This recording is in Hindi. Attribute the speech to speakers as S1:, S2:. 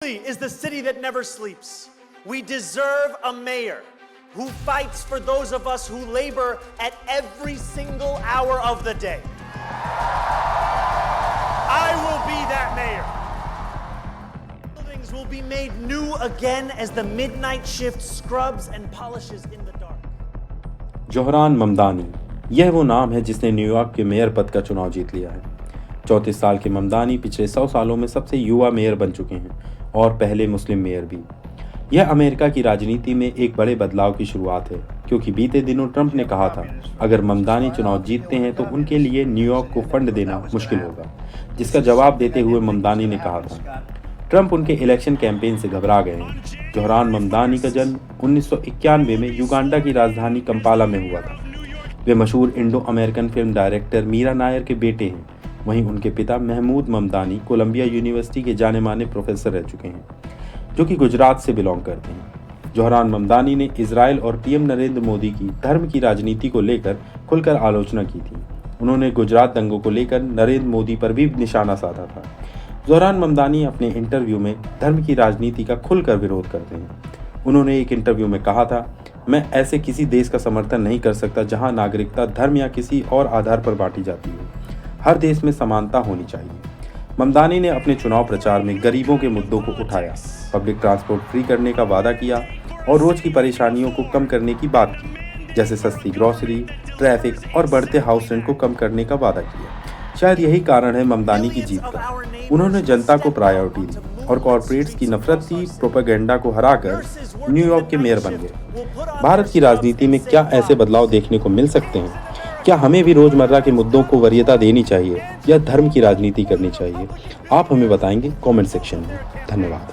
S1: Is the city that never sleeps. We deserve a mayor who fights for those of us who labor at every single hour of the day. I will be that mayor. Buildings will be made new again as the midnight shift scrubs and polishes in the dark.
S2: Zohran Mamdani, यह वो नाम है जिसने न्यूयॉर्क के मेयर पद का चुनाव जीत लिया है। 34 साल के ममदानी पिछले 100 सालों में सबसे युवा मेयर बन चुके हैं और पहले मुस्लिम मेयर भी। यह अमेरिका की राजनीति में एक बड़े बदलाव की शुरुआत है, क्योंकि बीते दिनों ट्रंप ने कहा था अगर ममदानी चुनाव जीतते हैं तो उनके लिए न्यूयॉर्क को फंड देना मुश्किल होगा, जिसका जवाब देते हुए ममदानी ने कहा था ट्रंप उनके इलेक्शन कैंपेन से घबरा गए हैं। जोहरान ममदानी का जन्म 1991 में युगांडा की राजधानी कंपाला में हुआ था। वे मशहूर Indo American film director Mira Nair के बेटे हैं। वहीं उनके पिता महमूद ममदानी कोलंबिया यूनिवर्सिटी के जाने माने प्रोफेसर रह चुके हैं, जो कि गुजरात से बिलोंग करते हैं। जोहरान ममदानी ने इजराइल और पीएम नरेंद्र मोदी की धर्म की राजनीति को लेकर खुलकर आलोचना की थी। उन्होंने गुजरात दंगों को लेकर नरेंद्र मोदी पर भी निशाना साधा था। जोहरान ममदानी अपने इंटरव्यू में धर्म की राजनीति का खुलकर विरोध करते हैं। उन्होंने एक इंटरव्यू में कहा था, मैं ऐसे किसी देश का समर्थन नहीं कर सकता जहां नागरिकता धर्म या किसी और आधार पर बांटी जाती है। हर देश में समानता होनी चाहिए। ममदानी ने अपने चुनाव प्रचार में गरीबों के मुद्दों को उठाया, पब्लिक ट्रांसपोर्ट फ्री करने का वादा किया और रोज की परेशानियों को कम करने की बात की, जैसे सस्ती ग्रोसरी, ट्रैफिक और बढ़ते हाउस रेंट को कम करने का वादा किया। शायद यही कारण है ममदानी की जीत का। उन्होंने जनता को प्रायोरिटी दी और कॉर्पोरेट्स की नफरती प्रोपेगेंडा को हराकर न्यूयॉर्क के मेयर बन गए। भारत की राजनीति में क्या ऐसे बदलाव देखने को मिल सकते हैं? क्या हमें भी रोजमर्रा के मुद्दों को वरीयता देनी चाहिए या धर्म की राजनीति करनी चाहिए? आप हमें बताएंगे कमेंट सेक्शन में। धन्यवाद।